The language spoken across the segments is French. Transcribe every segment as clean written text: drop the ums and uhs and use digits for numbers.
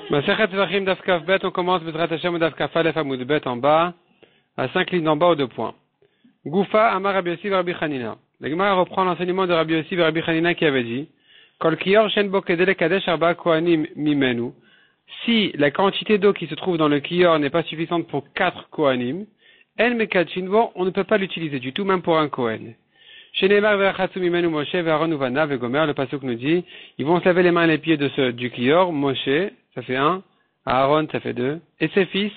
Masechet Zvachim Daf Kaf Bet, on commence Bezrat Hashem Daf Kaf Aleph Amud Bet en bas, à 5 lignes en bas aux 2 points. Goufa Amar Rabbi Yossi Rabbi Chanina. La Gemara reprend l'enseignement de Rabbi Yossi Rabbi Chanina qui avait dit Kol Kiyor Shen Bo Kedele Kadesh Arba Kohanim Mimenu. Si la quantité d'eau qui se trouve dans le Kiyor n'est pas suffisante pour 4 Kohanim, En Mekadchinvo, on ne peut pas l'utiliser du tout, même pour un Kohen. Chez Neymar Ve'achatsu Mimenu Moshe Ve'aron Uvana Ve'gomer, le pasuk nous dit, ils vont se laver les mains et les pieds du Kiyor, Moshe, ça fait 1, Aaron, ça fait 2, et ses fils,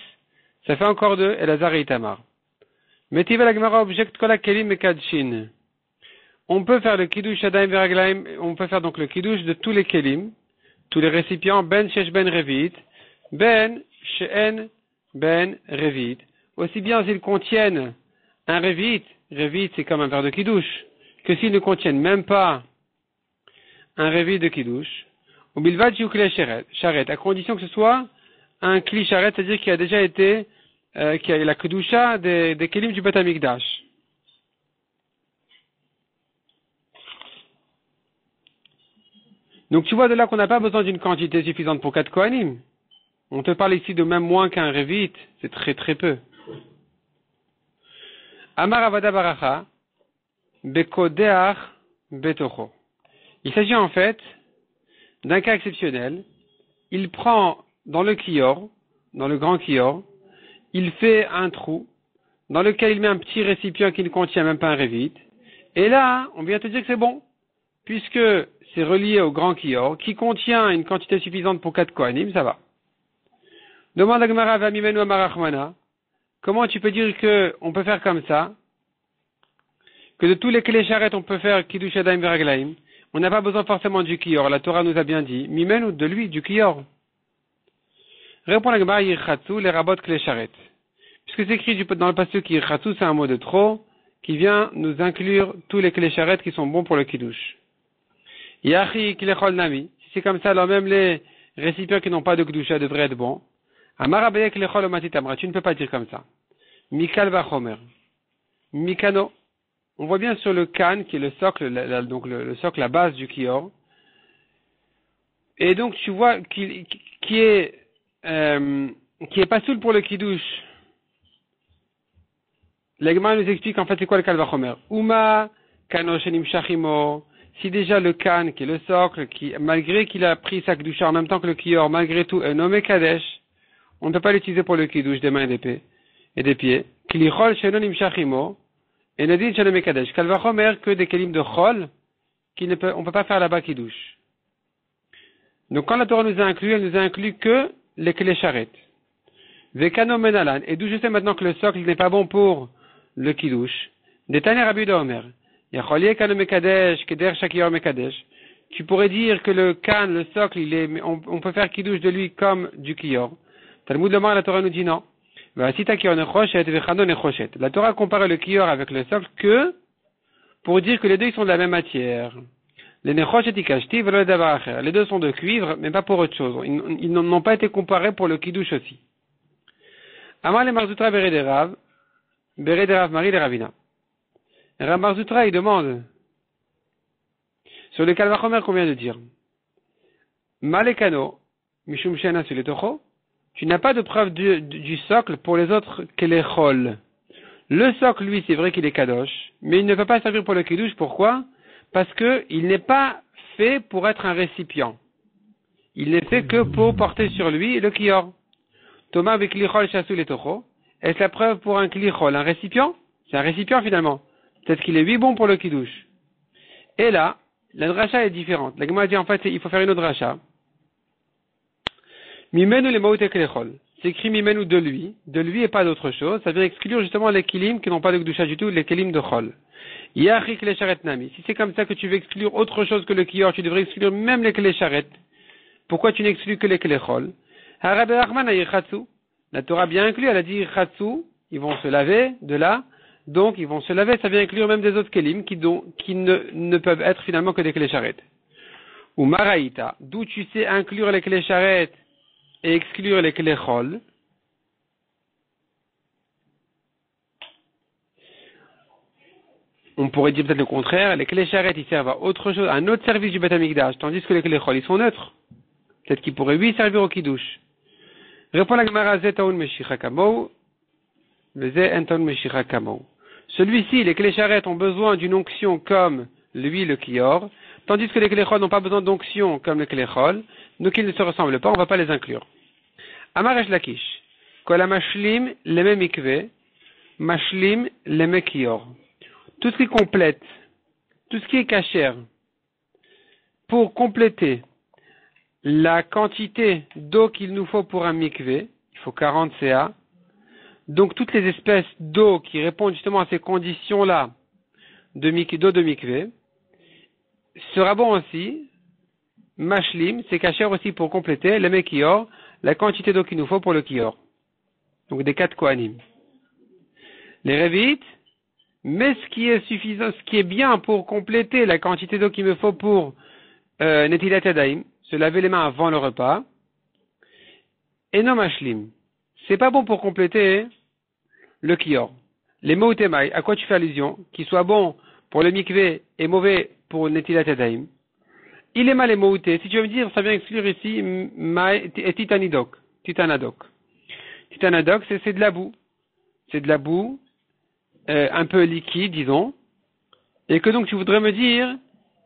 ça fait encore 2, Elazar et Itamar. Metiv la Gemara objecte Kol HaKelim Mekadshin. On peut faire le Kiddush Adayim Veraglaim, on peut faire donc le Kiddush de tous les Kelim, tous les récipients, Ben Shesh Ben Revit, Ben She'en Ben Revit. Aussi bien s'ils contiennent un Revit, Revit c'est comme un verre de Kiddush, que s'ils ne contiennent même pas un Revit de Kiddush, ou Bilvad Yukle Sharet, à condition que ce soit un Kli Sharet, c'est-à-dire qui a déjà été, qui a la Kedusha des Kelim du Bet Hamikdash. Donc tu vois de là qu'on n'a pas besoin d'une quantité suffisante pour 4 Kohanim. On te parle ici de même moins qu'un Revit, c'est très très peu. Amar Avada Baracha, Bekodeach Betocho. Il s'agit en fait d'un cas exceptionnel. Il prend dans le Kiyor, dans le grand Kiyor, il fait un trou dans lequel il met un petit récipient qui ne contient même pas un Revit. Et là, on vient te dire que c'est bon, puisque c'est relié au grand Kiyor, qui contient une quantité suffisante pour 4 Kohanim, ça va. Demande à Gemara Vamimenu Amarachmana, comment tu peux dire que on peut faire comme ça, que de tous les Klei Sharet on peut faire Kiddush Adayim Veraglaim, on n'a pas besoin forcément du Kiyor, la Torah nous a bien dit, Mimenu de lui, du Kiyor. Répond la Gemara Yirchatsu, les rabot Klei Sharet. Puisque c'est écrit dans le pasuk Yirchatsu, c'est un mot de trop, qui vient nous inclure tous les Klei Sharet qui sont bons pour le Kiddush. Yachi Kilechol Nami, si c'est comme ça, alors même les récipients qui n'ont pas de Kedusha devraient être bons. Amarabayek Kilechol Omatitamra, tu ne peux pas dire comme ça. Mikal Vachomer. Mikano. On voit bien sur le Kan, qui est le socle, donc le socle, la base du Kiyor. Et donc tu vois qui est pas soul pour le Kiddush. L'Egma nous explique en fait c'est quoi le Kal Vachomer. Uma Kano Shenim Shachimo. Si déjà le Kan, qui est le socle, qui malgré qu'il a pris sa Kedusha en même temps que le Kiyor, malgré tout est nommé Kadesh, on ne peut pas l'utiliser pour le Kiddush des mains et des pieds. Klichol Shenonim Shachimo. Et Nadine Shalom Kadesh, Kalvachomer que des kelim de Chol, on ne peut pas faire là-bas Kiddush. Donc quand la Torah nous a inclus, elle nous a inclus que les Klei Sharet. Vekano Menalan, et d'où je sais maintenant que le socle n'est pas bon pour le Kiddush. Detane Rabbi Omer, Yacholie Kano Mekadesh, Keder Shakiyor Mekadesh. Tu pourrais dire que le Kan, le socle, on peut faire Kiddush de lui comme du Kiyor. Talmud Lomar, la Torah nous dit non. La Torah compare le Kiyor avec le socle que pour dire que les deux ils sont de la même matière. Les deux sont de cuivre, mais pas pour autre chose. Ils n'ont pas été comparés pour le Kiddush aussi. Amar le Marzoutra Berederav Marie de Ravina. Rav Marzoutra il demande sur le Kalvachomer qu'on vient de dire. Malekano Mishum Shena Suletocho. Tu n'as pas de preuve du socle pour les autres que les chol. Le socle, lui, c'est vrai qu'il est kadosh, mais il ne peut pas servir pour le kiddush. Pourquoi? Parce que il n'est pas fait pour être un récipient. Il n'est fait que pour porter sur lui le kiyor. Thomas avec klichol chassou les tocho. Est-ce la preuve pour un klichol, un récipient? C'est un récipient finalement. Peut-être qu'il est oui bon pour le kiddush. Et là, la dracha est différente. La Gemara dit en fait, il faut faire une autre dracha. Mimenu le maoute klechol. C'est écrit mimenu de lui et pas d'autre chose. Ça vient exclure justement les kilim qui n'ont pas de kedusha du tout, les kilim de chol. Yachi klei sharet nami. Si c'est comme ça que tu veux exclure autre chose que le kiyor, tu devrais exclure même les klei sharet. Pourquoi tu n'exclus que les klechol? Harabe Achman a yirchatsu. La Torah bien inclus, elle a dit yirchatsu. Ils vont se laver de là. Donc ils vont se laver. Ça vient inclure même des autres kilim qui ne peuvent être finalement que des klei sharet. Ou maraïta. D'où tu sais inclure les klei sharet et exclure les klechol. On pourrait dire peut-être le contraire, les klei sharet ils servent à autre chose, à un autre service du Bet Hamikdash, tandis que les klechol ils sont neutres. Peut-être qu'il pourrait, lui, servir au kiddush. Répond la Gemara, Zetaun Meshicha Kamou, Veze Enton Meshicha Kamou. Celui-ci, les Klécharet ont besoin d'une onction comme lui, le Kior, tandis que les Kléchol n'ont pas besoin d'onction comme le Kléchol, donc ils ne se ressemblent pas, on ne va pas les inclure. Amaresh Lakish, Kola Mashlim, Leme Mikve, Mashlim, Leme Kior. Tout ce qui complète, tout ce qui est cachère, pour compléter la quantité d'eau qu'il nous faut pour un mikvé, il faut 40 CA. Donc toutes les espèces d'eau qui répondent justement à ces conditions-là d'eau de mikvé, sera bon aussi, mashlim, c'est cachère aussi pour compléter, le mekior, la quantité d'eau qu'il nous faut pour le kior. Donc des 4 kohanim. Les révites, mais ce qui est suffisant, ce qui est bien pour compléter la quantité d'eau qu'il me faut pour netilat yadayim, se laver les mains avant le repas, et non mashlim. C'est pas bon pour compléter le kior. Les moutemai, à quoi tu fais allusion? Qu'il soit bon pour le mikvé et mauvais pour netilat yadayim. Il est mal les mouté. Si tu veux me dire, ça vient exclure ici, titanadok. Titanadok, c'est de la boue. C'est de la boue, un peu liquide, disons. Et que donc tu voudrais me dire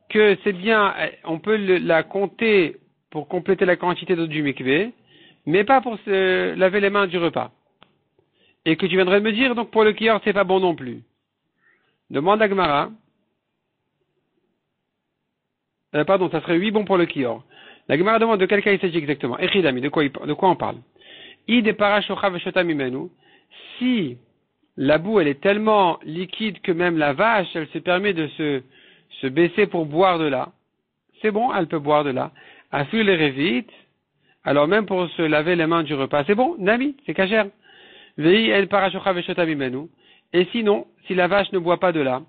que c'est bien, on peut la compter pour compléter la quantité d'eau du mikvé, mais pas pour se laver les mains du repas. Et que tu viendrais me dire, donc pour le kior, c'est pas bon non plus. Demande à Gemara. Ça serait 8 bons pour le kior. La Gemara demande de quel cas il s'agit exactement. Echidami, de quoi on parle? Si la boue, elle est tellement liquide que même la vache, elle se permet de se baisser pour boire de là, c'est bon, elle peut boire de là. Afil les révite, alors même pour se laver les mains du repas, c'est bon, nami, c'est cachère. Et sinon, si la vache ne boit pas de là,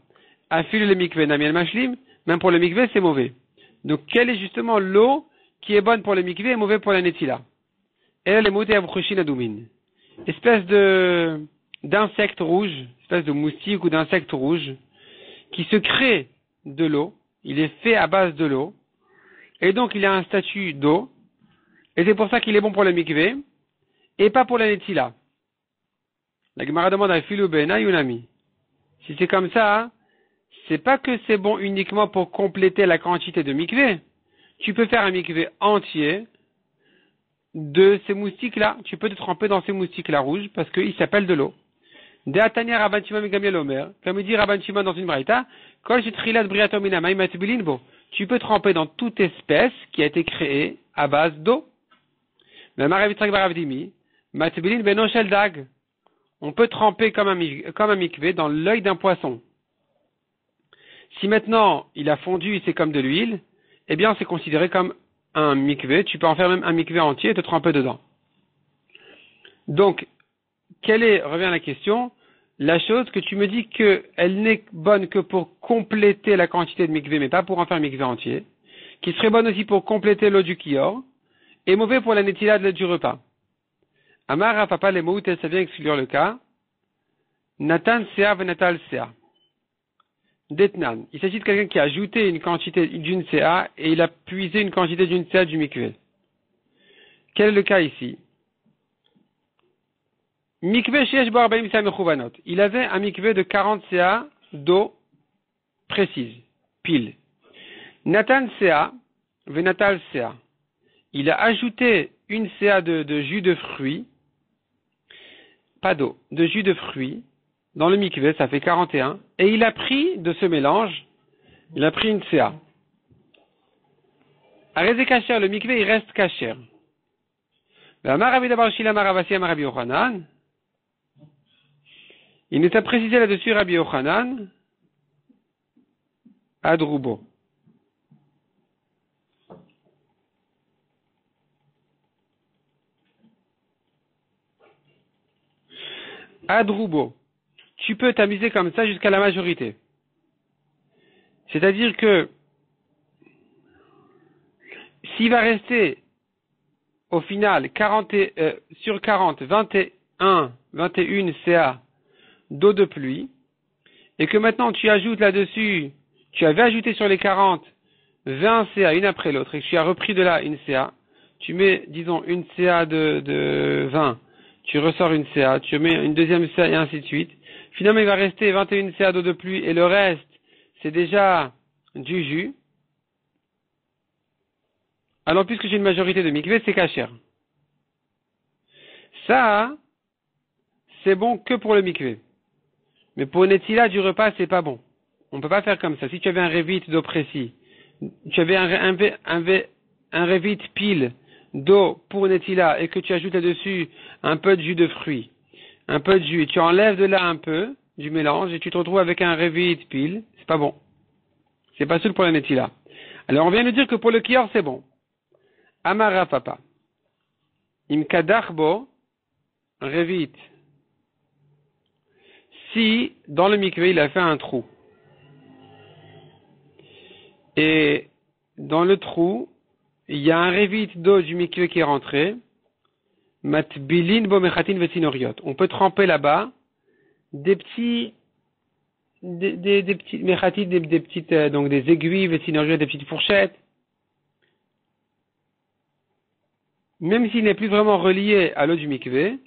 afil le mikvé, nami el mashlim, même pour le mikvé, c'est mauvais. Donc, quelle est justement l'eau qui est bonne pour le mikvé et mauvaise pour la netila? Elle est moutée à doumin. Espèce d'insecte rouge, espèce de moustique ou d'insecte rouge, qui se crée de l'eau. Il est fait à base de l'eau. Et donc, il a un statut d'eau. Et c'est pour ça qu'il est bon pour le mikvé et pas pour la netila. La Gemara demande à Filou Bena Yunami. Si c'est comme ça, c'est pas que c'est bon uniquement pour compléter la quantité de mikvé. Tu peux faire un mikvé entier de ces moustiques-là. Tu peux te tremper dans ces moustiques-là rouges parce qu'ils s'appellent de l'eau. De Atania Rabban Shimon Megamiel Omer, comme il dit Rabban Shimon dans une braïta, tu peux tremper dans toute espèce qui a été créée à base d'eau. On peut tremper comme un mikvé dans l'œil d'un poisson. Si maintenant il a fondu, c'est comme de l'huile, eh bien c'est considéré comme un mikvé. Tu peux en faire même un mikvé entier et te tremper dedans. Donc, revient la question, la chose que tu me dis qu'elle n'est bonne que pour compléter la quantité de mikvé, mais pas pour en faire un mikvé entier, qui serait bonne aussi pour compléter l'eau du kior, et mauvais pour la netila du repas. Amara papa les moutes, ça vient exclure le cas. Natan sea venatal sea. Detnan. Il s'agit de quelqu'un qui a ajouté une quantité d'une CA et il a puisé une quantité d'une CA du mikvé. Quel est le cas ici? Mikvé sheyesh bo 40 CA mechuvanot. Il avait un mikvé de 40 CA d'eau précise, pile. Natan CA venatal CA. Il a ajouté une CA de jus de fruits, pas d'eau, de jus de fruits, dans le mikvé, ça fait 41, et il a pris de ce mélange, il a pris une CA. Arrêtez kacher, le mikvé, il reste kacher. Il nous a précisé là-dessus Rabbi Yochanan, Adrubo. Adrubo. Tu peux t'amuser comme ça jusqu'à la majorité. C'est-à-dire que s'il va rester au final sur 40, 21 CA d'eau de pluie, et que maintenant tu ajoutes là-dessus, tu avais ajouté sur les 40 20 CA une après l'autre, et que tu as repris de là une CA, tu mets, disons, une CA de 20, tu ressors une CA, tu mets une deuxième CA et ainsi de suite. Finalement, il va rester 21 CA d'eau de pluie et le reste, c'est déjà du jus. Alors, puisque j'ai une majorité de mikvé, c'est kasher. Ça, c'est bon que pour le mikvé. Mais pour Netila du repas, c'est pas bon. On ne peut pas faire comme ça. Si tu avais un révite d'eau précis, tu avais un révite pile d'eau pour Netila et que tu ajoutes là-dessus un peu de jus de fruits, un peu de jus, et tu enlèves de là un peu du mélange et tu te retrouves avec un révite pile, c'est pas bon. C'est pas seul pour la Netila. Alors on vient de dire que pour le kior, c'est bon. Amara papa. Imkadarbo, révite. Si, dans le mikvé, il a fait un trou. Et dans le trou, il y a un révite d'eau du mikvé qui est rentré. Matbilin bo mechatin vetinoriot. On peut tremper là-bas des petits mechatin, des petites, donc des aiguilles, vetinoriot, des petites fourchettes. Même s'il n'est plus vraiment relié à l'eau du mikvé,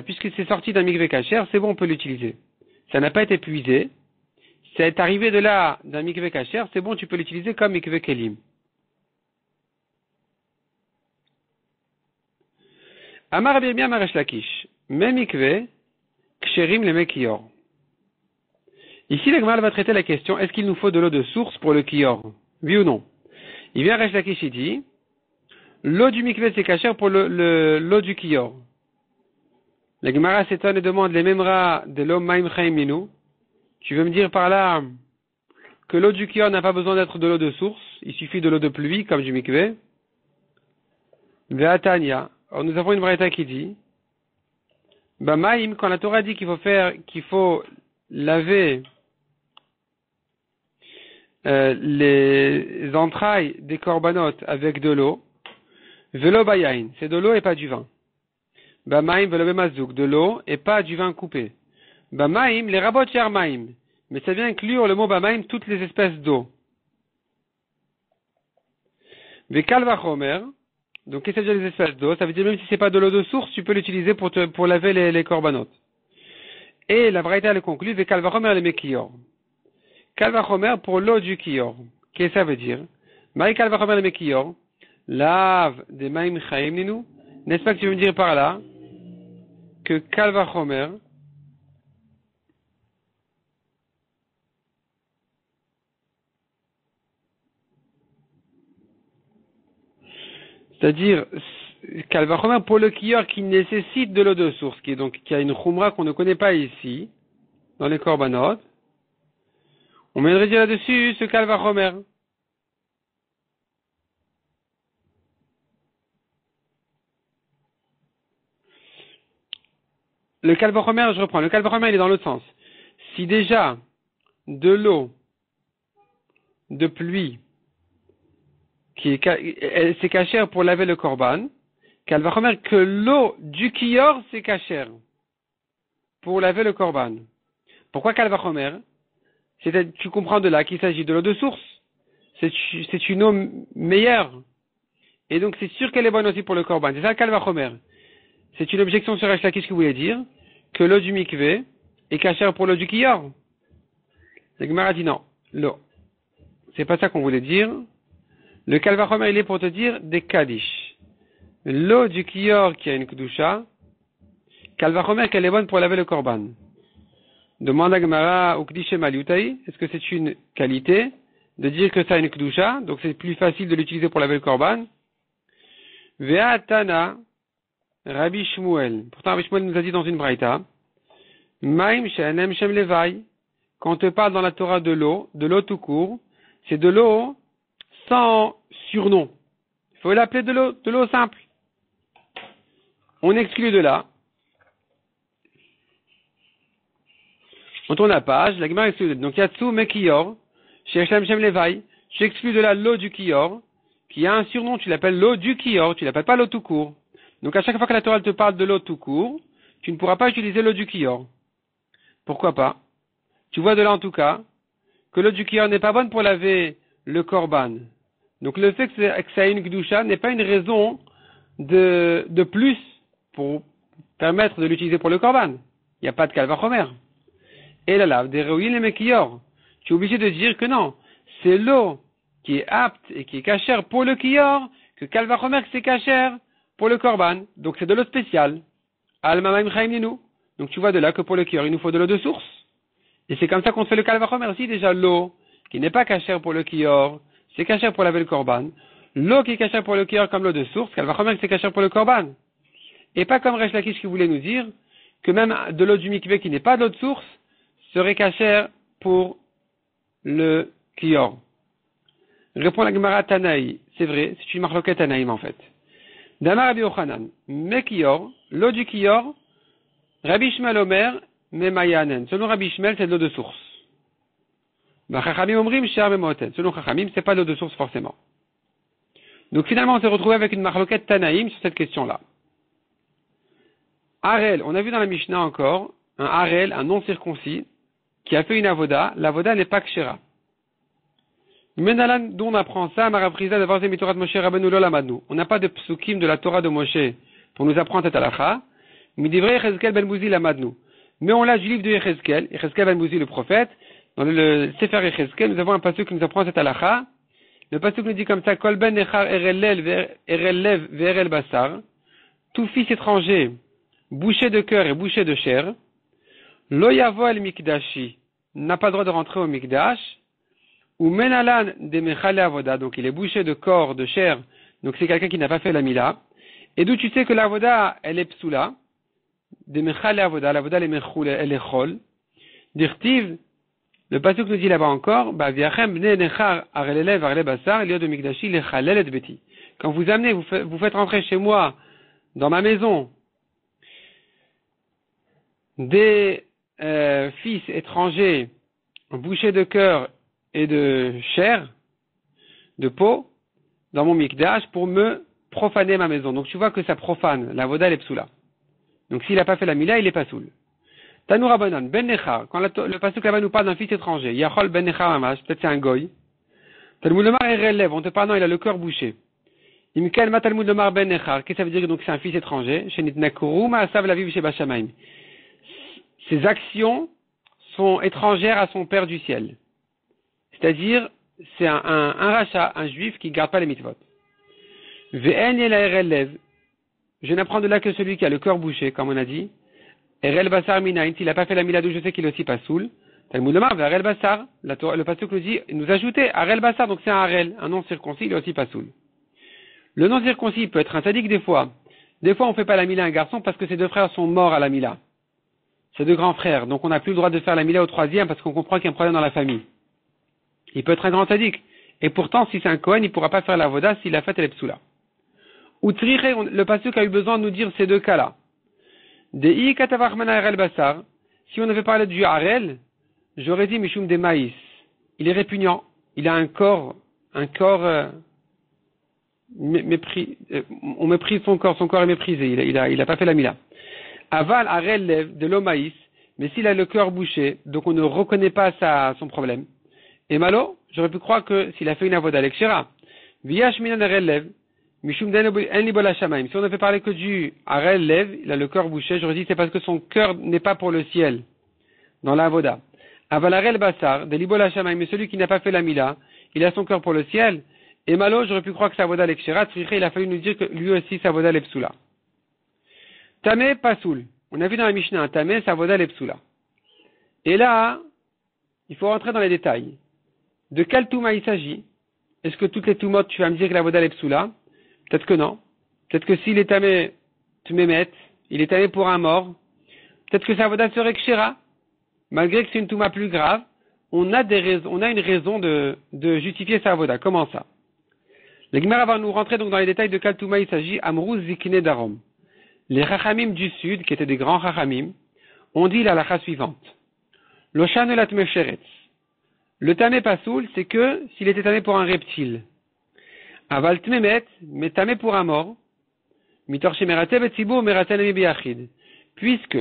puisque c'est sorti d'un mikvé kasher, c'est bon, on peut l'utiliser. Ça n'a pas été puisé. C'est arrivé de là, d'un mikvé kasher, c'est bon, tu peux l'utiliser comme mikvé kelim. Amar bien maresh lakish. Même mikvé, ksherim le mekior. Ici, le Gemara va traiter la question, est-ce qu'il nous faut de l'eau de source pour le kior? Oui ou non? Il vient Resh Lakish, il dit, l'eau du mikvé c'est kasher pour l'eau du kior. La Gemara s'étonne et demande les mêmes rats de l'eau maim chaim minu. Tu veux me dire par là que l'eau du kior n'a pas besoin d'être de l'eau de source, il suffit de l'eau de pluie comme du mikvé. Ve'atania. Alors nous avons une braïta qui dit, maim, quand la Torah dit qu'il faut laver les entrailles des corbanotes avec de l'eau, velo bayain, c'est de l'eau et pas du vin. Bamaim velo bemazouk, de l'eau et pas du vin coupé. Bamaim, les rabot yarmaim, mais ça vient inclure le mot bamaim toutes les espèces d'eau. Vekal vachomer, donc qu'est-ce que ça veut dire les espèces d'eau? Ça veut dire même si c'est pas de l'eau de source, tu peux l'utiliser pour laver les corbanotes. Et la braïta le conclut, vekal vachomer le mekior. Kalvachomer pour l'eau du kior. Qu'est-ce que ça veut dire? Maï kalvachomer le mekior. Lave des maïm chaim ninu. N'est-ce pas que tu veux me dire par là que kalvachomer, c'est-à-dire kalvachomer pour le kior qui nécessite de l'eau de source, qui a une khumra qu'on ne connaît pas ici, dans les korbanot, on viendrait dire là-dessus ce kalvachomer. Le kalvachomer, je reprends. Le kalvachomer, il est dans l'autre sens. Si déjà de l'eau de pluie c'est cachère pour laver le korban, kalvachomer que l'eau du kior c'est cachère pour laver le korban. Pourquoi kalvachomer? Tu comprends de là qu'il s'agit de l'eau de source. C'est une eau meilleure. Et donc c'est sûr qu'elle est bonne aussi pour le korban. C'est ça le kalvachomer. C'est une objection sur Resh Lakish qui voulait dire que l'eau du mikvé est cachère pour l'eau du kior. Le Gemara dit non. L'eau. C'est pas ça qu'on voulait dire. Le kalvachomer il est pour te dire des kaddish. L'eau du kior qui a une kedusha, kalvachomer qu'elle est bonne pour laver le korban. Demande à Gemara ou Kdishem Aliutaï, est-ce que c'est une qualité de dire que ça a une kedusha, donc c'est plus facile de l'utiliser pour laver le korban? Ve'atana Rabbi Shmuel. Pourtant Rabbi Shmuel nous a dit dans une braïta, Maim she'anem shem levai, quand on te parle dans la Torah de l'eau tout court, c'est de l'eau sans surnom. Il faut l'appeler de l'eau simple. On exclut de là. On tourne la page, la Gemara exclut. Donc, Yatsu Mekiyor, chez Shem Levai, tu exclus de là l'eau du Kiyor, qui a un surnom, tu l'appelles l'eau du Kiyor, tu l'appelles pas l'eau tout court. Donc, à chaque fois que la Torah te parle de l'eau tout court, tu ne pourras pas utiliser l'eau du Kiyor. Pourquoi pas? Tu vois de là, en tout cas, que l'eau du Kiyor n'est pas bonne pour laver le Korban. Donc le fait que ça ait une Kedusha n'est pas une raison de plus pour permettre de l'utiliser pour le Korban. Il n'y a pas de Kalvachomer. Et la lave des Reuil et Mekior. Tu es obligé de dire que non. C'est l'eau qui est apte et qui est cachère pour le Kior que Kalvachomer c'est cachère pour le Korban. Donc c'est de l'eau spéciale. Al-Mamaim Chaim Ninu. Donc tu vois de là que pour le Kior, il nous faut de l'eau de source. Et c'est comme ça qu'on fait le Kalvachomer. Si déjà l'eau qui n'est pas cachère pour le Kior, c'est cachère pour laver le Korban. L'eau qui est cachère pour le Kior comme l'eau de source, Kalvachomer c'est cachère pour le Korban. Et pas comme Resh Lakish qui voulait nous dire que même de l'eau du mikvé qui n'est pas de l'eau de source serait cachère pour le Kior. Répond la Gemara Tanaï. C'est vrai, c'est une marloquette Tanaïm en fait. Damar Rabbi Yochanan. Me Kior, l'eau du Kior, Rabbi Shmuel Omer, me Mayanen. Selon Rabbi Shmuel, c'est de l'eau de source. Chachamim Omrim, Shar Memoten. Selon Chachamim, c'est pas de l'eau de source forcément. Donc finalement, on s'est retrouvé avec une marloquette Tanaïm sur cette question-là. Harel, on a vu dans la Mishnah encore, un Harel, un non-circoncis, qui a fait une avoda, l'avoda n'est pas kshera. Menalan, d'où on apprend ça, Maraprisa d'avoir zé mitorat Moshe Rabbeinu lo lamadnu. On n'a pas de psukim de la Torah de Moshe pour nous apprendre cette halakha. Midivre Yechezkel ben Bouzi lamadnu. Mais on l'a du livre de Yechezkel ben Bouzi le prophète. Dans le Sefer Yechezkel, nous avons un pasuk qui nous apprend cette halakha. Le pasuk nous dit comme ça, Kol ben nechar erel lev ve'erel basar. Tout fils étranger, bouché de cœur et bouché de chair, lo yavo el mikdashi, n'a pas le droit de rentrer au mikdash, ou menalan de mechale avoda, donc il est bouché de corps, de chair, donc c'est quelqu'un qui n'a pas fait la mila, et d'où tu sais que l'avoda, elle est psoula, de mechale avoda, l'avoda elle est chol, dirtiv, le pasuk nous dit là-bas encore, viachem bne nechar arelelev arele basar, il y a de mikdashi, le chalel et beti. Quand vous amenez, vous faites rentrer chez moi, dans ma maison, des fils étrangers bouchés de cœur et de chair, de peau, dans mon mikdash pour me profaner ma maison. Donc tu vois que ça profane, la voda est psoula. Donc s'il n'a pas fait la mila, il est pas soul. Tanou Rabbanan, ben nechar, quand le pasuk là-bas nous parle d'un fils étranger, yachol ben nechar mamash, peut-être c'est un goy. Talmud Lomar erelev, on te parle non, il a le cœur bouché. Imkel ma Talmud Lomar ben nechar, qu'est-ce que ça veut dire donc c'est un fils étranger? Shenit nakuru ma asav la viv sheba shamayim. Ses actions sont étrangères à son Père du ciel. C'est-à-dire, c'est un rachat, un juif qui ne garde pas les mitzvot. Ve'en el erel lev. Je n'apprends de là que celui qui a le cœur bouché, comme on a dit. Erel basar minayin, s'il n'a pas fait la miladou, je sais qu'il est aussi pas soul. Talmud Lomar, ve'erel basar. Le pasuk nous dit, nous ajouter, arel basar, donc c'est un arel, un non circoncis, il est aussi pas soul. Le non circoncis peut être un sadique des fois. Des fois, on fait pas la mila à un garçon parce que ses deux frères sont morts à la mila. Ses deux grands frères. Donc on n'a plus le droit de faire la mila au troisième parce qu'on comprend qu'il y a un problème dans la famille. Il peut être un grand sadique. Et pourtant, si c'est un Kohen, il ne pourra pas faire la voda s'il a fait el psoula. Ou triché, le pasuk a eu besoin de nous dire ces deux cas-là. Dei katavachmana arel basar. Si on avait parlé du harel, j'aurais dit mishum de maïs. Il est répugnant. Il a un corps on méprise son corps est méprisé. Il a pas fait la mila. Aval arel lev de l'omaïs, mais s'il a le cœur bouché, donc on ne reconnaît pas son problème. Et malo, j'aurais pu croire que s'il a fait une avoda lekshera, viyash minan arel lev, mishum en libola shamaim. Si on ne fait parler que du arel lev, il a le cœur bouché, j'aurais dit c'est parce que son cœur n'est pas pour le ciel, dans la avoda. Aval arel basar, de libola shamaim, mais celui qui n'a pas fait la mila, il a son cœur pour le ciel. Et malo, j'aurais pu croire que sa avoda lekshera, il a fallu nous dire que lui aussi sa avoda lepsula. Tamé, pasoul. On a vu dans la Mishnah un tamé, sa voda lepsula. Et là, il faut rentrer dans les détails. De quel touma il s'agit? Est-ce que toutes les toumot, tu vas me dire que la voda lepsula? Peut-être que non. Peut-être que s'il est tamé, tu m'émettes, il est tamé pour un mort. Peut-être que sa voda serait kshera. Malgré que c'est une touma plus grave, on a une raison de justifier sa voda. Comment ça? Le Gemara va nous rentrer donc dans les détails de quel touma il s'agit. Amrou zikne darom. Les Chachamim du Sud, qui étaient des grands Chachamim, ont dit la halakha suivante. L'oshan elat mesheretz. Le tamé pasoul, c'est que s'il était tamé pour un reptile. Aval tmemet, mais tamé pour un mort. Mitor shemerate betzibur meraten ami biyachid. Puisque,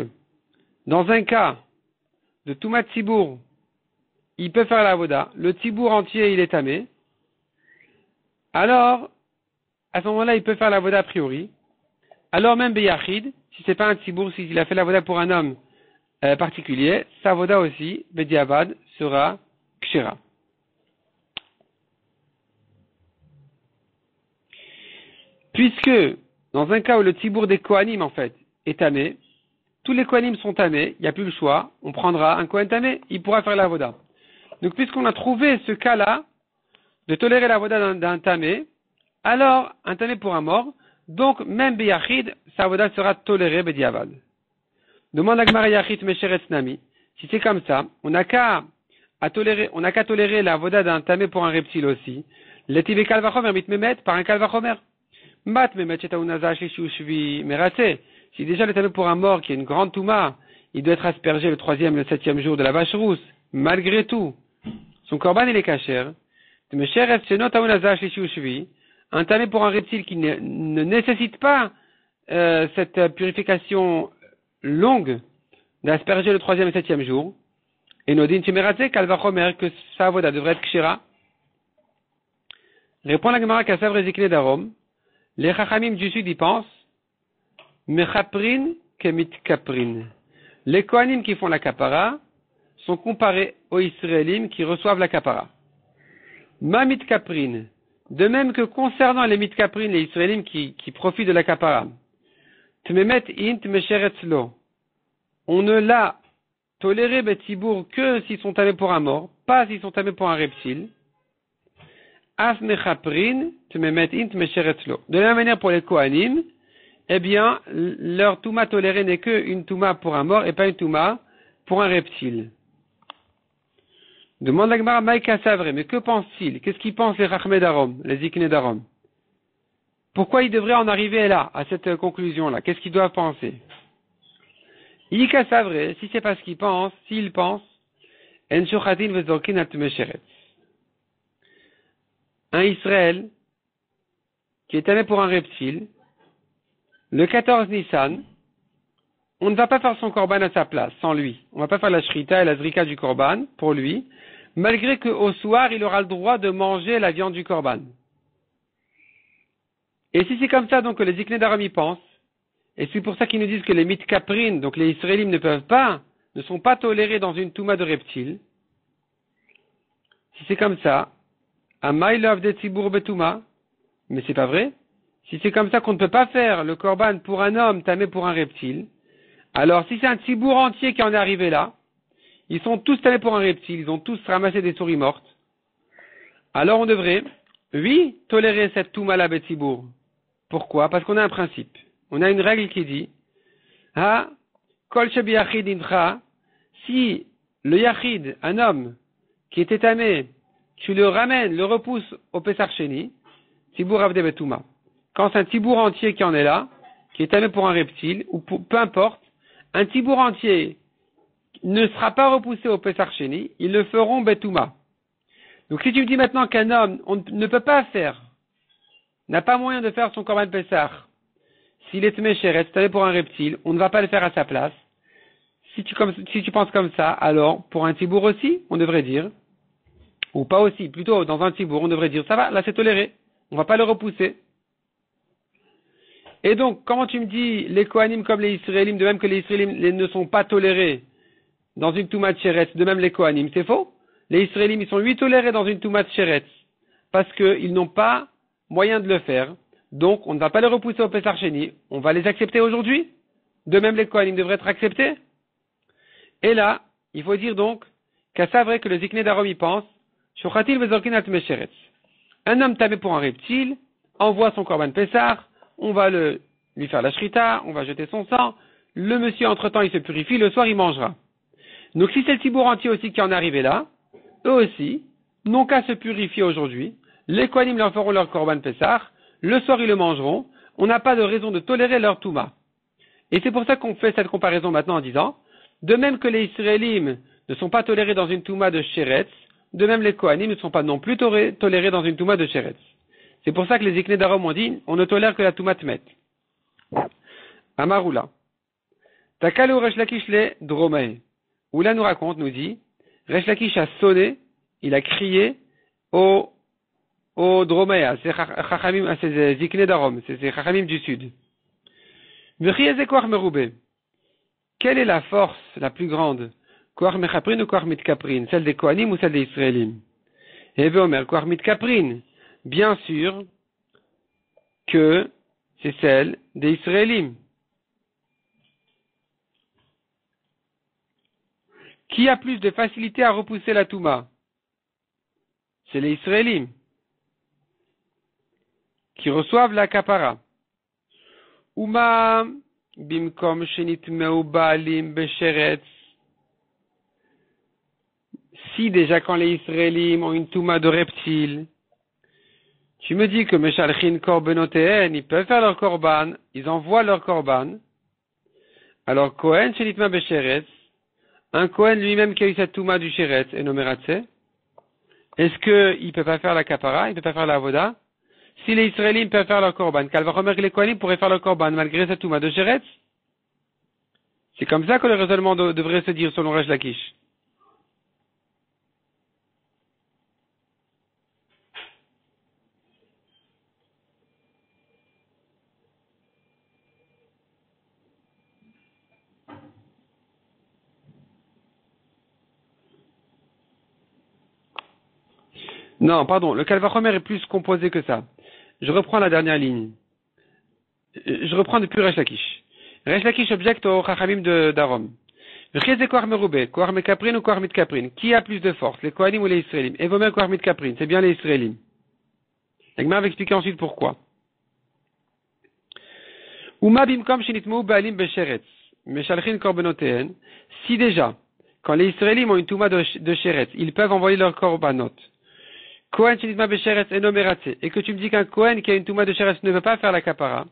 dans un cas de tumat tzibour, il peut faire la voda, le tzibour entier il est tamé. alors, à ce moment-là, il peut faire la voda a priori. Alors même Beyachid, si c'est pas un tzibour, s'il a fait la voda pour un homme particulier, sa voda aussi, Bediavad, sera kshira. Puisque, dans un cas où le tzibour des Kohanim, en fait, est tamé, tous les Kohanim sont tamés, il n'y a plus le choix, on prendra un Kohen tamé, il pourra faire la voda. Donc, puisqu'on a trouvé ce cas-là, de tolérer la voda d'un tamé, alors, un tamé pour un mort, donc, même Beyachid, sa voda sera tolérée, Bediavad. Demande à Gemara Yachid Mesheretz Nami. Si c'est comme ça, on n'a qu'à tolérer la voda d'un tamé pour un reptile aussi. L'etibe kalvachomer mitmemet par un kalvachomer. Mat memet chetaunaza shishoushvi merate. Si déjà le tamé pour un mort qui est une grande touma, il doit être aspergé le 3e et le 7e jour de la vache rousse. Malgré tout, son korban il est kasher. Mesheretz chenotaunaza shishoushvi. Un tamé pour un reptile qui ne nécessite pas cette purification longue d'asperger le 3e et 7e jour. Et Nodin Timerate Kalvachomer que sa voda devrait être kshira. Répond la Gemara Kassav Rezikne d'Arom. Les Chachamim du Sud y pensent Mechaprin kemit kaprin. Les Kohanim qui font la kapara sont comparés aux Israélim qui reçoivent la kapara. Ma mitkaprin. De même que concernant les mitkaprin, les Israélim qui profitent de la kapara. Tmemet int mesheretzlo. On ne l'a toléré betibour que s'ils sont tamés pour un mort, pas s'ils sont tamés pour un reptile. Af mechaprin tmemet int mesheretzlo. De la même manière pour les Kohanim, eh bien, leur touma tolérée n'est qu'une touma pour un mort et pas une touma pour un reptile. Demande la Gemara Maïka Savre, mais que pense-t-il? Qu'est-ce qu'ils pensent les Rachmé d'Arom, les Ikné d'Arom? Pourquoi ils devraient en arriver là, à cette conclusion-là? Qu'est-ce qu'ils doivent penser? Ika Savre, si c'est pas ce qu'ils pensent, s'ils pensent, En Shochatin Vezorkin Atmesheretz. Un Israël qui est tamé pour un reptile, le 14 Nissan, on ne va pas faire son korban à sa place, sans lui. On ne va pas faire la shrita et la zrika du korban pour lui, malgré qu'au soir, il aura le droit de manger la viande du korban. Et si c'est comme ça, donc, que les Ikné d'Aram y pensent, et c'est pour ça qu'ils nous disent que les mitkaprines, donc les Israélim ne sont pas tolérés dans une touma de reptile. Si c'est comme ça, Amay love de Tzibour Betouma, mais c'est pas vrai. Si c'est comme ça qu'on ne peut pas faire le korban pour un homme tamé pour un reptile, alors si c'est un Tzibour entier qui en est arrivé là, ils sont tous tamés pour un reptile, ils ont tous ramassé des souris mortes, alors on devrait, oui, tolérer cette touma la Betzibour. Pourquoi? Parce qu'on a un principe. On a une règle qui dit, Kol shebi yachid incha, si le yachid, un homme, qui était tamé, tu le ramènes, le repousses au Pesach Sheni, Tibour Avde Betouma. Quand c'est un tibour entier qui en est là, qui est tamé pour un reptile, ou peu importe, un tibour entier ne sera pas repoussé au Pesach Sheni, ils le feront Betouma. Donc si tu me dis maintenant qu'un homme, on ne peut pas faire, n'a pas moyen de faire son Korban Pesach, s'il est mécheret, tamé pour un reptile, on ne va pas le faire à sa place. Si tu penses comme ça, alors, pour un tibour aussi, on devrait dire, ou pas aussi, plutôt dans un tibour, on devrait dire, ça va, là c'est toléré, on va pas le repousser. Et donc, comment tu me dis, les Kohanim comme les Israélim, de même que les Israélim ne sont pas tolérés dans une Toumat Sheretz, de même les Kohanim, c'est faux? Les Israélim, ils sont lui tolérés dans une Toumat Sheretz, parce qu'ils n'ont pas moyen de le faire, donc on ne va pas les repousser au Pesach Sheni, on va les accepter aujourd'hui, de même les Kohanim devraient être acceptés. Et là, il faut dire donc, qu'à ça vrai que le Zikné d'Arom y pense, Shochatil vezorkin at mesheretz. Un homme tamé pour un reptile, envoie son korban Pesach, on va lui faire la shrita, on va jeter son sang, le monsieur entre-temps il se purifie, le soir il mangera. Donc si c'est le tibour entier aussi qui en est arrivé là, eux aussi, n'ont qu'à se purifier aujourd'hui, les Kohanim leur feront leur korban Pesach, le soir ils le mangeront, on n'a pas de raison de tolérer leur touma. Et c'est pour ça qu'on fait cette comparaison maintenant en disant, de même que les Israélim ne sont pas tolérés dans une touma de Sheretz, de même les Kohanim ne sont pas non plus tolérés dans une touma de Sheretz. C'est pour ça que les Ikné d'Arom ont dit, on ne tolère que la touma Tmet. Amaroula. Takalu Resh Lakish le Dromei. Oula nous raconte, nous dit, Resh Lakish a sonné, il a crié au au Dromea, c'est Chachamim, c'est Zikne d'Arom, c'est Chachamim du Sud. Quelle est la force la plus grande? Koar Mechaprin ou Koar Mitkaprin? Celle des Kohanim ou celle des Israélim? Et Omer, Koar Mitkaprin. Bien sûr que c'est celle des Israélim. Qui a plus de facilité à repousser la Touma? C'est les Israélim qui reçoivent la kapara. Uma bimkom shenitmeu baalim besheretz. Si déjà quand les Israélim ont une Touma de reptiles, tu me dis que meshalchin korbenoteen, ils peuvent faire leur korban, ils envoient leur korban. Alors Kohen shenitma besheretz, un Kohen lui-même qui a eu cette Touma du sheretz et nomeratse, est-ce qu'il ne peut pas faire la kapara, il ne peut pas faire la avoda? Si les Israéliens peuvent faire leur korban, Kalvachomer que les Kohanim pourraient faire leur korban malgré cette Touma de sheretz? C'est comme ça que le raisonnement devrait se dire selon Resh Lakish. Non, pardon, le Kalvachomer est plus composé que ça. Je reprends la dernière ligne. Je reprends depuis Resh Lakish. Resh Lakish objecte au Chachamim d'Arom. Koar Mekaprin ou Koar Mitkaprin? Qui a plus de force, les Kohanim ou les Israélim? Et Vomer Koar Mitkaprin, c'est bien les Israélim. L'Agmar va expliquer ensuite pourquoi. Uma bimkom shenitmou baalim besheretz, meshalchin korbenoteen. Si déjà, quand les Israélim ont une Touma de sheretz, ils peuvent envoyer leur korbanot. Kohen shenitma besheretz enomeratse, et que tu me dis qu'un Kohen qui a une Touma de sheretz ne veut pas faire la kapara,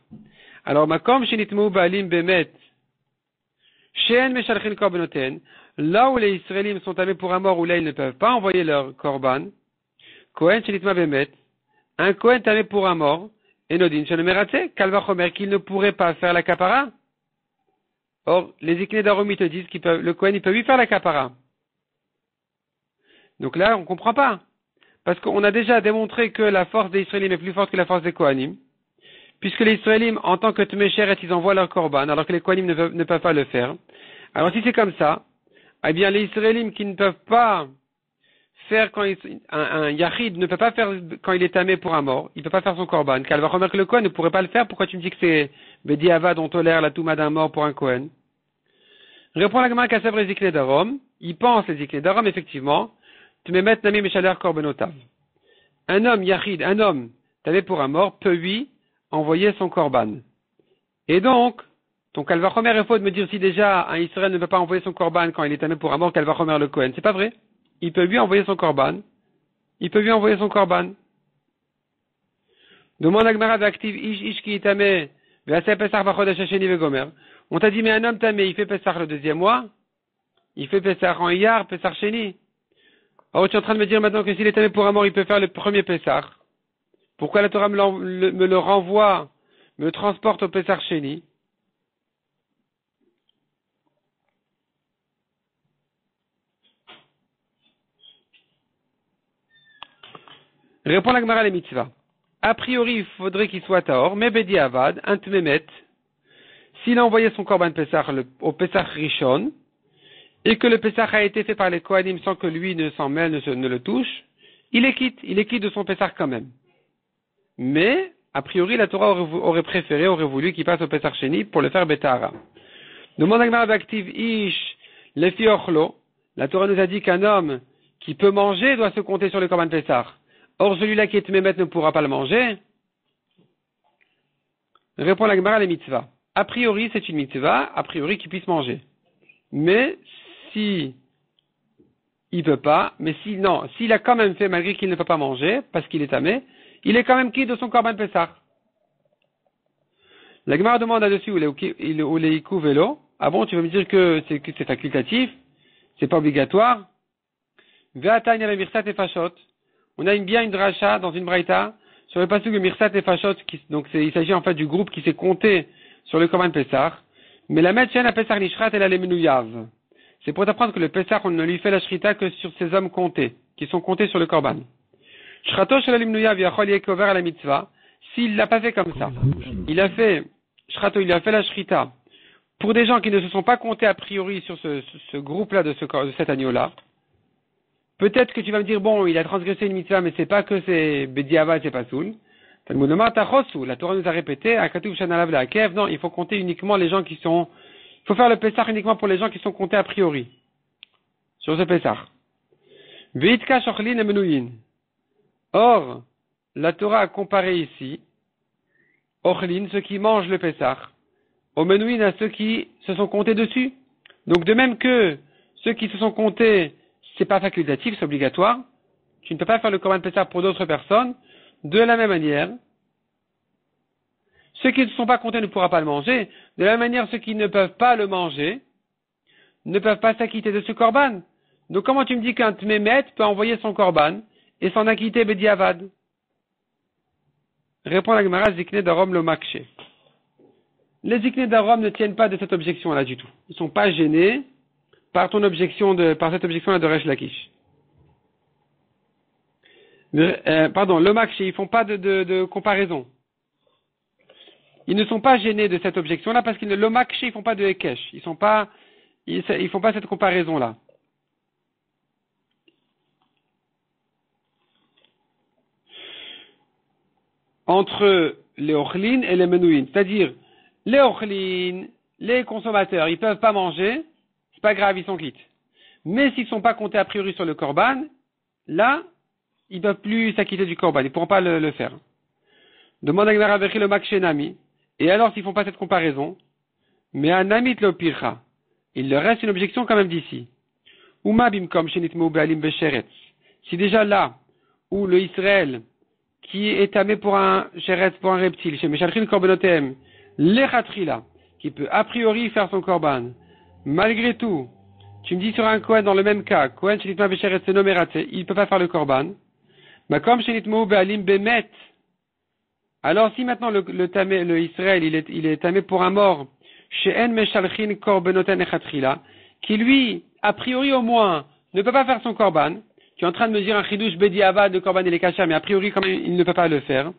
alors makom shenitmou baalim bemet, sheen meshalchin korbenoteen, là où les Israélim sont tamés pour un mort, où là ils ne peuvent pas envoyer leur korban, Kohen shenitma bemet, un Kohen tamé pour un mort, enodin shenemeratse, kalvachomer, qu'il ne pourrait pas faire la kapara. Or, les Zikne d'Aromi te disent le Kohen il peut lui faire la kapara. Donc là, on ne comprend pas. Parce qu'on a déjà démontré que la force des Israélim est plus forte que la force des Kohanim, puisque les Israélim, en tant que Tmesheret, ils envoient leur korban, alors que les Kohanim ne peuvent pas le faire. Alors si c'est comme ça, eh bien les Israélim qui ne peuvent pas faire un Yachid ne peut pas faire quand il est tamé pour un mort, il ne peut pas faire son korban, car elle va remarquer que le Kohen ne pourrait pas le faire, pourquoi tu me dis que c'est Bedi Avad, on tolère la Touma d'un mort pour un Kohen? Répond la Gemara Kassav les Zikne d'Arom, il pense les Zikne d'Arom, effectivement, tu me mets Nami Meshaler Korbenotav. Un homme Yachid, un homme tamé pour un mort, peut lui envoyer son korban. Et donc, ton Kalvachomer est faux de me dire si déjà un Israël ne peut pas envoyer son korban quand il est tamé pour un mort, Kalvachomer le Kohen. C'est pas vrai. Il peut lui envoyer son korban. Il peut lui envoyer son korban. Demande à Gmara d'active ish qui est tamé, ve'aseh pesach b'chodesh hasheni ve'gomer. On t'a dit, mais un homme tamé, il fait pesach le deuxième mois. Il fait pesach en iyar, pesach sheni. Alors tu es en train de me dire maintenant que s'il est tamé pour un mort, il peut faire le premier pesach. Pourquoi la Torah me le renvoie, me le transporte au pesach sheni? Répond la Gemara les mitzvahs. A priori, il faudrait qu'il soit tahor, mais Bedi Avad, un tmemet, s'il a envoyé son korban pesach au pesach rishon, et que le pesach a été fait par les Kohanim sans que lui ne s'en mêle, ne le touche, il est quitte de son pesach quand même. Mais, a priori, la Torah aurait voulu qu'il passe au pesach sheni pour le faire betahara. Demande à Gemara d'active ish, lefi ochlo, la Torah nous a dit qu'un homme qui peut manger doit se compter sur le korban pesach. Or, celui-là qui est Tmémet ne pourra pas le manger. Répond la Gemara les mitzvahs. A priori, c'est une mitzvah, a priori qu'il puisse manger. Mais, si il peut pas, s'il a quand même fait malgré qu'il ne peut pas manger, parce qu'il est tamé, il est quand même quitte de son korban pesach. La Gemara demande là-dessus où les ikou vélo. Ah bon, tu veux me dire que c'est facultatif, c'est pas obligatoire. Ve'atanya le mirsat et fashot. On a bien une dracha dans une braïta sur le passage de Mirsat et Fashot, donc il s'agit en fait du groupe qui s'est compté sur le Korban Pessah, mais la Metchen à Pessah Nishrat elle a les Menouyav. C'est pour t'apprendre que le Pessah on ne lui fait la Shrita que sur ces hommes comptés, qui sont comptés sur le Korban. Shrato shalalim nuyav yachol yekover à la mitzvah. S'il l'a pas fait comme ça, il a fait la shrita pour des gens qui ne se sont pas comptés a priori sur ce groupe-là de cet agneau-là. Peut-être que tu vas me dire, bon, il a transgressé une mitzvah, mais c'est pas que c'est bediavad, c'est pas soul. La Torah nous a répété, non, il faut compter uniquement les gens qui sont, il faut faire le Pessah uniquement pour les gens qui sont comptés a priori. Sur ce Pessah. Or, la Torah a comparé ici, Ochlin, ceux qui mangent le Pessah, aux Menouin, à ceux qui se sont comptés dessus. Donc, de même que ceux qui se sont comptés, c'est pas facultatif, c'est obligatoire. Tu ne peux pas faire le Korban Pessah pour d'autres personnes. De la même manière, ceux qui ne sont pas comptés ne pourront pas le manger. De la même manière, ceux qui ne peuvent pas le manger ne peuvent pas s'acquitter de ce Korban. Donc, comment tu me dis qu'un Tmémet peut envoyer son Korban et s'en acquitter Bediavad? Répond la Gemara, Zikne d'Arom le Makche. Les Zikne d'Arom ne tiennent pas de cette objection-là du tout. Ils ne sont pas gênés par cette objection-là de Resh Lakish. Le Makche, ils font pas de comparaison. Ils ne sont pas gênés de cette objection-là parce qu'ils le Makche, ils font pas de Hekesh. Ils font pas cette comparaison-là. Entre les Ochlin et les Menouin. C'est-à-dire, les Ochlin, les consommateurs, ils peuvent pas manger, c'est pas grave, ils sont quittes. Mais s'ils sont pas comptés a priori sur le Korban, là, ils peuvent plus s'acquitter du Korban, ils pourront pas le faire. Demande à Gemara Vechi le Makshenami. Et alors, s'ils font pas cette comparaison, mais un Amit le Pircha, il leur reste une objection quand même d'ici. Uma bimkom shenitmu be'alim be'sheretz. Si déjà là, où le Israël, qui est tamé pour un sheretz, pour un reptile, chez Meshalchin Korbenotem, l'Echatrila, qui peut a priori faire son Korban, malgré tout, tu me dis sur un Kohen dans le même cas, Kohen shenitmu be'sheretz nomerate, il peut pas faire le Korban, mais comme shenitmu be'alim be'met, alors si maintenant le Israël, il est tamé pour un mort, chez En Meshalchin Korbenoten Echatrila, qui lui, a priori au moins, ne peut pas faire son Korban, tu es en train de me dire un chidouche bediavad de Korban et les kasha, mais a priori quand même il ne peut pas le faire.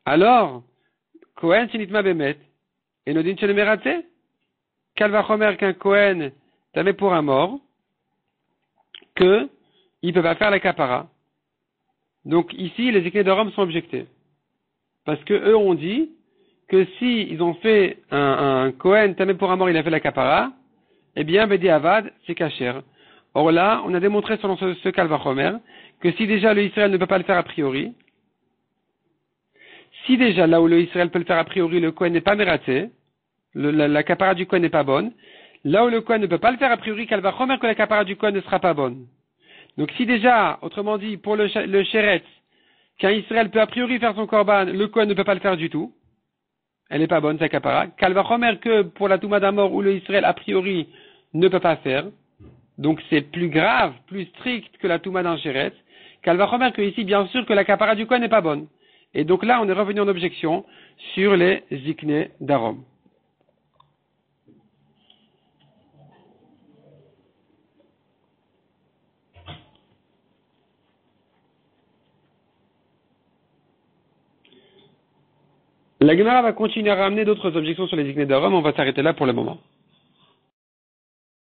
Alors, Kohen shenitma bemet, et nodin shenemerate, kalvachomer qu'un Kohen tamé pour un mort, que il peut pas faire la kapara. Donc ici, les écrits de Rome sont objectés. Parce que eux ont dit que si ils ont fait un Kohen tamé pour un mort, il a fait la kapara, eh bien, bediavad, c'est kasher. Or là, on a démontré selon ce Kalvachomer que si déjà le Israël ne peut pas le faire a priori, si déjà là où le Israël peut le faire a priori, le Kohen n'est pas mératé, la kapara du Kohen n'est pas bonne, là où le Kohen ne peut pas le faire a priori, Kalvachomer que la kapara du Kohen ne sera pas bonne. Donc si déjà, autrement dit, pour le Sheretz, qu'un Israël peut a priori faire son Korban, le Kohen ne peut pas le faire du tout, elle n'est pas bonne sa kapara. Kalvachomer que pour la Touma d'Amor où le Israël a priori ne peut pas faire, donc c'est plus grave, plus strict que la Touma d'un Sheretz, qu'elle va remarquer que ici, bien sûr, que la kapara du Kohen n'est pas bonne. Et donc là, on est revenu en objection sur les ziknés d'Arom. La Gemara va continuer à ramener d'autres objections sur les ziknés d'Arom, on va s'arrêter là pour le moment.